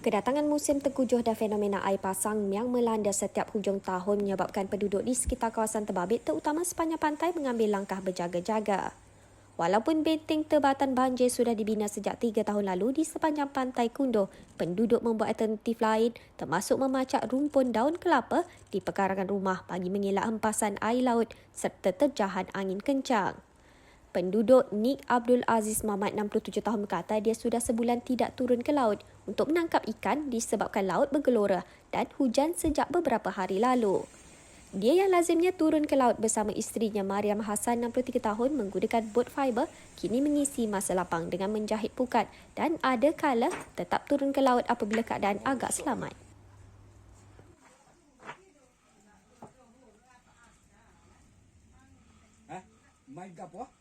Kedatangan musim tengkujuh dan fenomena air pasang yang melanda setiap hujung tahun menyebabkan penduduk di sekitar kawasan terbabit terutama sepanjang pantai mengambil langkah berjaga-jaga. Walaupun benteng tebatan banjir sudah dibina sejak 3 tahun lalu di sepanjang Pantai Kundor, penduduk membuat alternatif lain termasuk memacak rumpun daun kelapa di pekarangan rumah bagi mengelak hempasan air laut serta terjahan angin kencang. Penduduk Nik Abdul Aziz Mamat 67 tahun berkata dia sudah sebulan tidak turun ke laut untuk menangkap ikan disebabkan laut bergelora dan hujan sejak beberapa hari lalu. Dia yang lazimnya turun ke laut bersama isterinya Mariam Hassan 63 tahun menggunakan bot fiber kini mengisi masa lapang dengan menjahit pukat dan ada kala tetap turun ke laut apabila keadaan agak selamat. Main gapo?